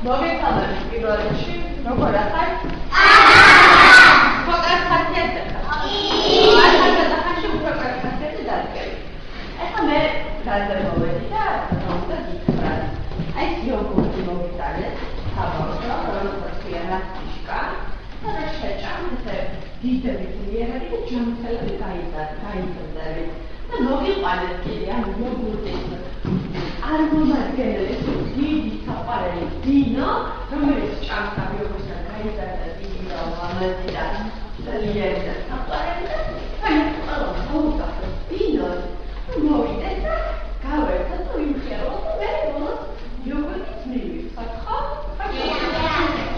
მოგეცალმებით პირველ რიგში, როგორ ახარ? უკარ ხასიათზე ხარ? ახლა ხაში უკარ ხასიათზე დადგები. ეხლა მე რაზე მოვედი და უნდა გითხრათ. აი იოგურტი მოგიტანეთ, საბავშვო, როგორციანაშკა. და შეჭამ ესე დიდები ძლიერი და ჯანმრთელები გაიზარდებით. და მოგიყვანეთ კიდე ამ იოგურტის არ მომადგენელი დიდი საყვარელი დინო, რომელიც ჭამს ამ იოგურტს გაიზარდა დიდი და ლამაზი და ძლიერი და საყვარელი და აი ყველა მოვუწევთ დინოს მოვიდეთ და გავერთოთ და ვიმხერო და მე ბოლოს იოგურტიც მივიღოთ, ხო?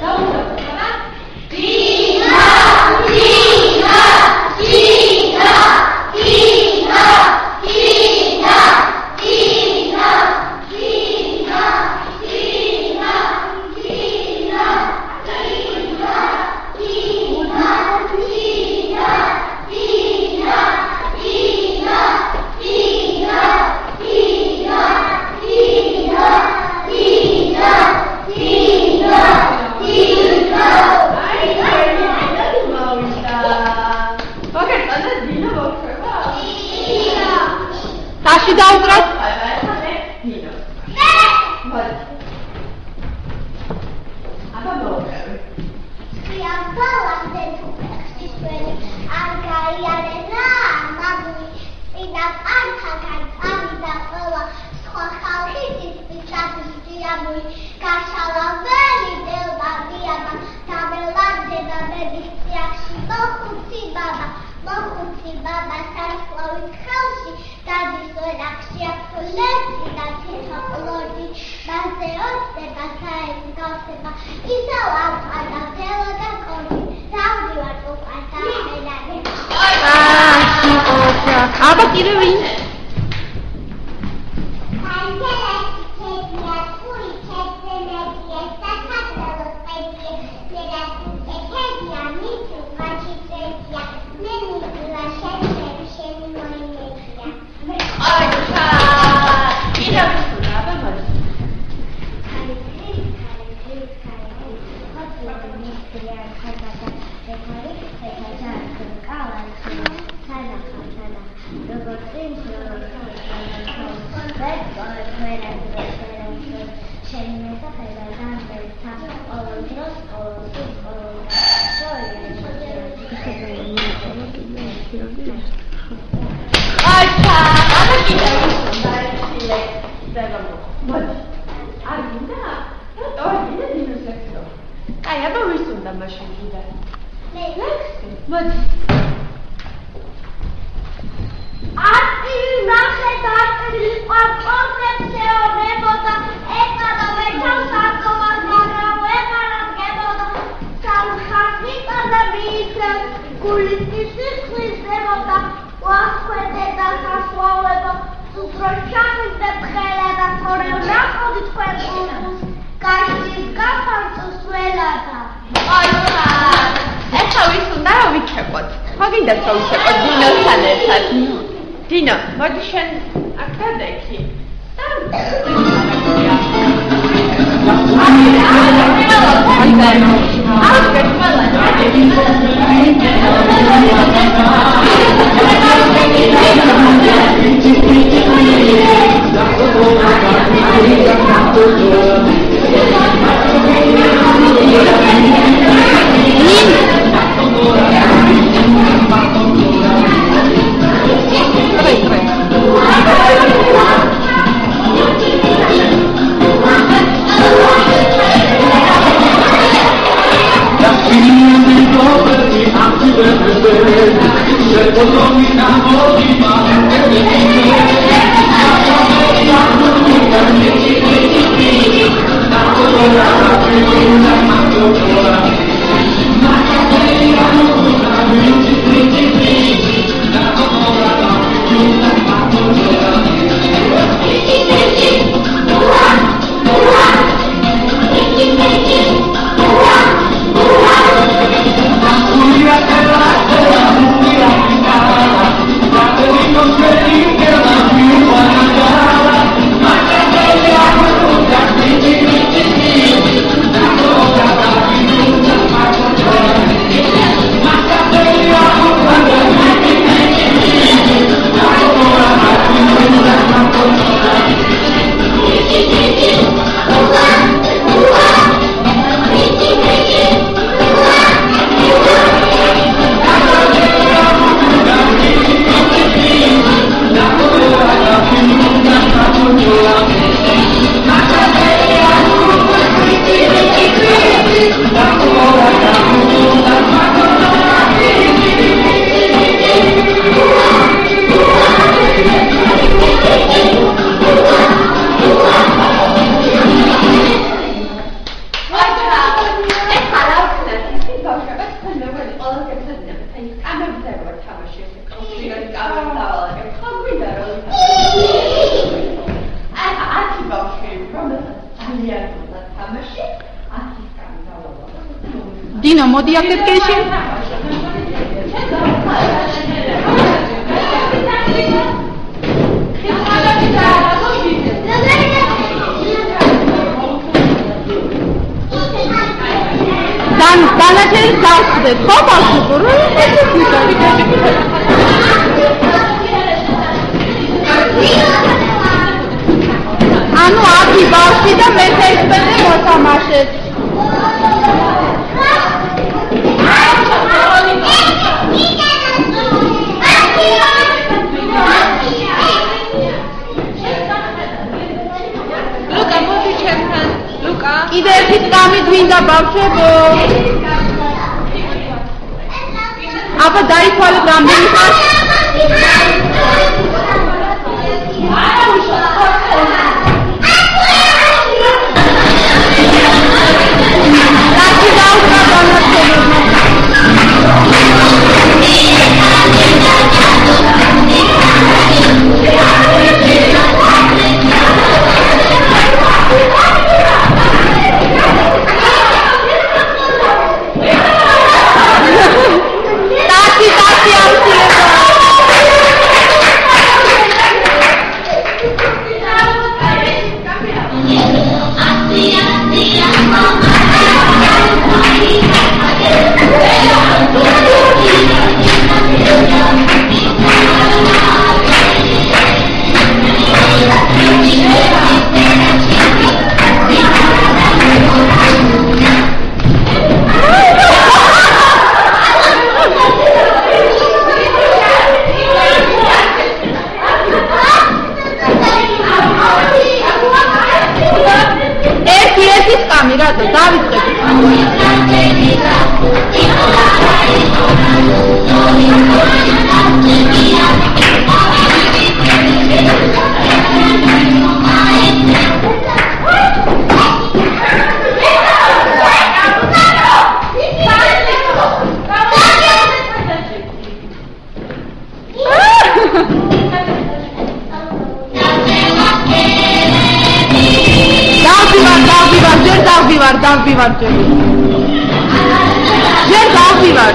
დავუწევთ რა? დინო! დინო! დინო! დინო! დინო! დინო! დინო! დინო! Tashi დაუკრათ. აბა მოვყევი. Приобалась это аргаиареда, магни, и на антагай, амида была, схохалхи, спичатистиамуй, кашалавели, делба, диаба, табеладзе, да медикциякши, мохути баба, сарфлавит хелши, დადისო რახშია ფლესი და თეთრ-ყლოდი მასეოსე ბასაი გასება ისევ აყადა თელო და კონი დავდივარ უყარდა მედანი აბა კიდე ვინ Dino, მოდი შენ აქ გადაიქი. დინო, მოდი აქ კეში. დანაჩენი დავხდეთ, ხო ბავშვებო? ანუ აბი ბავშვი და მე ერთმანეთს მოთამაშეთ. ლუკა, მოდი ჩემთან. ლუკა. კიდე ერთი წამი გვინდა ბავშვებო. აბა დაითვალეთ რამდენი ხარ? დავბივარ ჯერ დავბივარ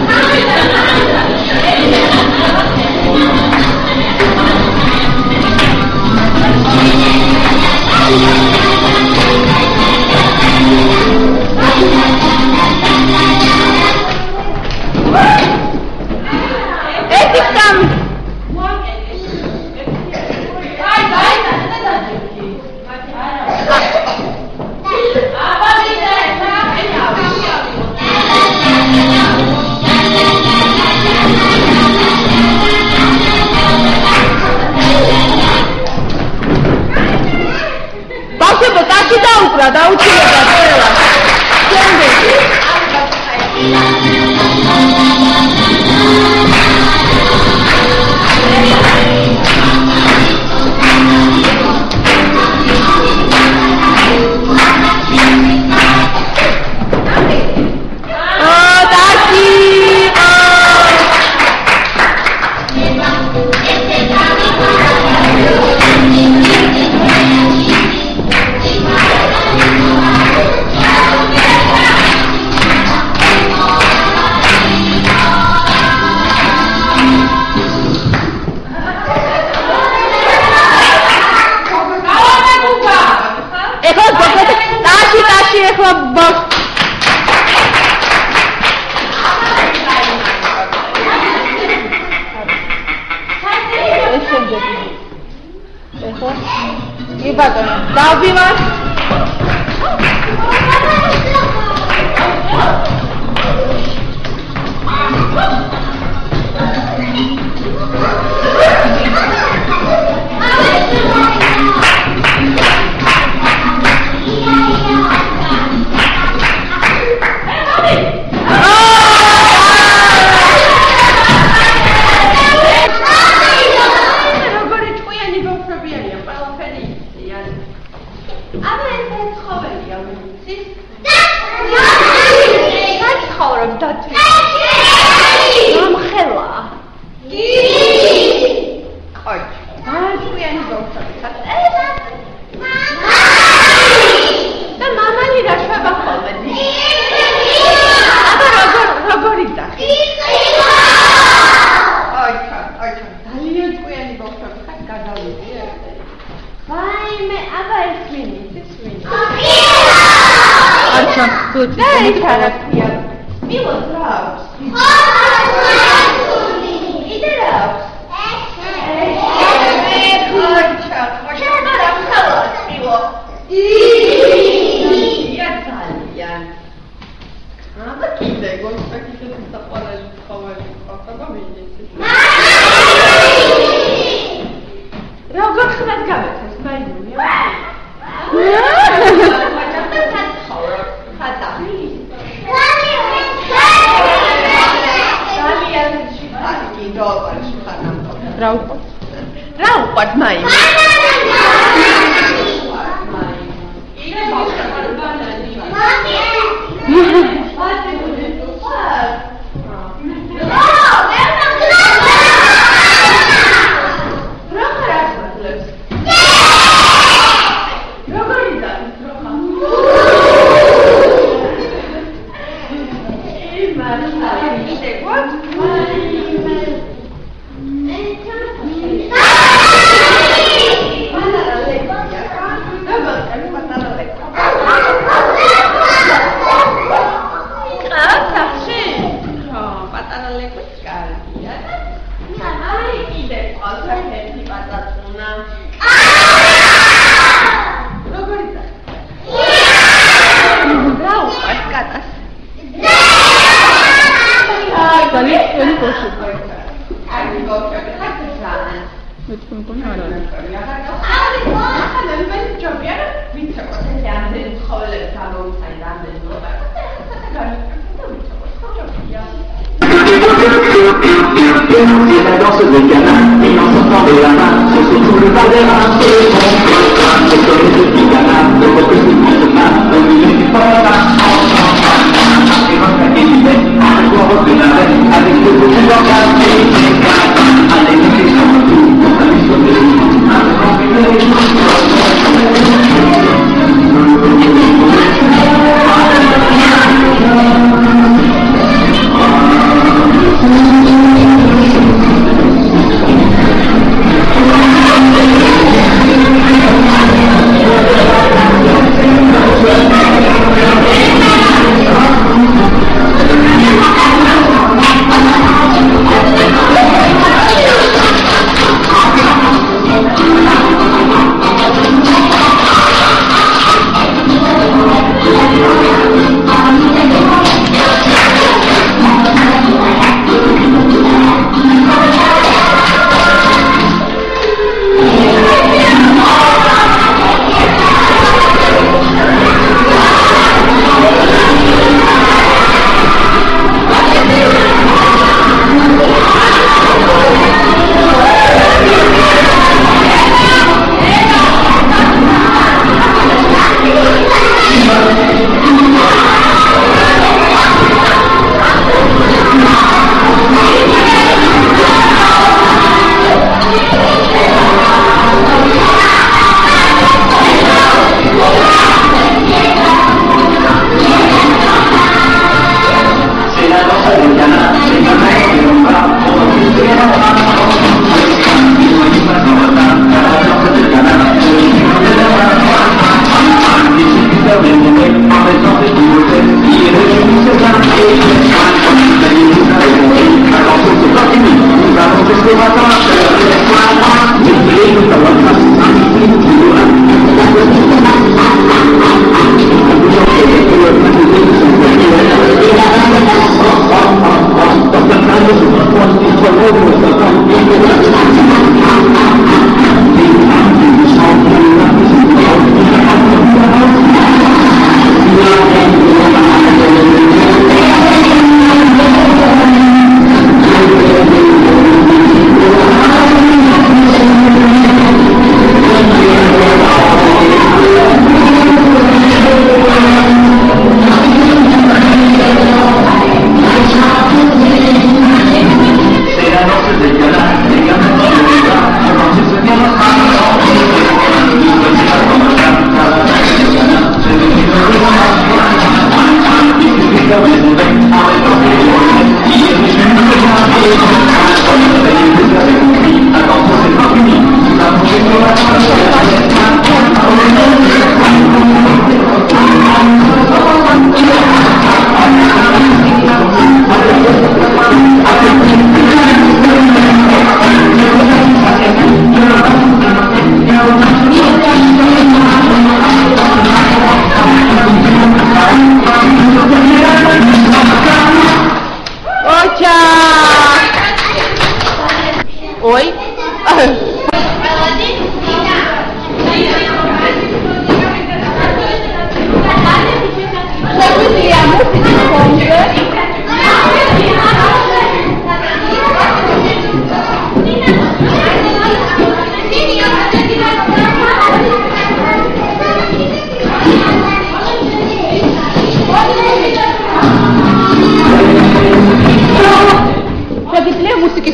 აბა ეს ვინი? არჩა გუჩი და ეს არა ქვია. მილოს რა აქვს? კიდე რა აქვს? როგორ ხმად გამეცეს მაინუნია? რა უყვართ მაინი? C'est la danse des canards, et en sortant de la main, se sont trouvés par des reins, et on c'est comme les petits canards, de votre petit main, au milieu du port, et votre paquet du bec, avec quoi redémarrer, avec le beau d'organe, et les gars, allez, mettez sur le tout, pour la mission de l'eau, avec en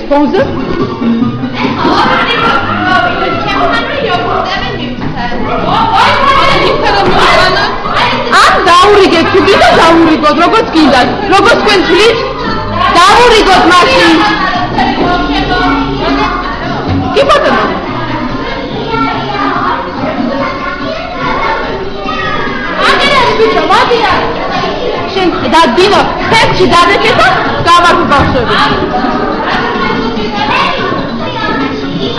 ფონზე? ან დაურიგეთ თუ გინდა დაურიგოთ, როგორც გინდათ. როგორც თქვენ თვლით, დაურიგოთ მაშინ. კი ბატონო. შენ და დინო ფეხში დადექე და გავარდ ბავშვები.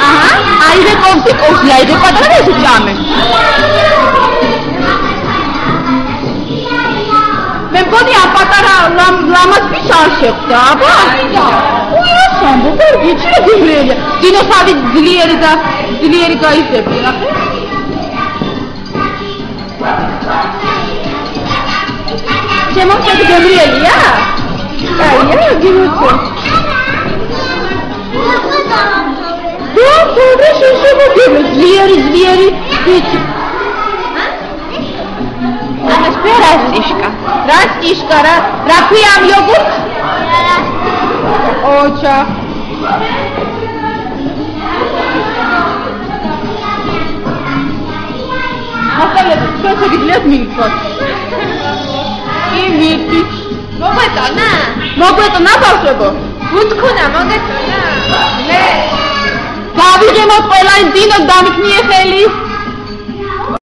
აჰა, აიღე კოვსი, აიღე პატარა ესე ჭამე. მე მგონი ამ პატარა ლამას ვის არ შეხვდა, აბა? უი, სამბო, გიჩი გიბრელია. დინო თავი ძლიერი გაიზრდა, ნახე. შემოწმეთ გებრიელია? აია, გიმოცო. და შემოგებე ძლიერი ვიცი. ამას პერასტიშკა. რასტიშკა რა ქვია ამ იოგურტს? ოჩა. მასალები თქვენს გიძლიათ მიიწვათ. კი მიწვით. მოგვეტონა ბავშვებო. უთქუნა მოგეწონა. მე გავიღემოთ ყველა იმ დინოს დამიქნიე ხელი.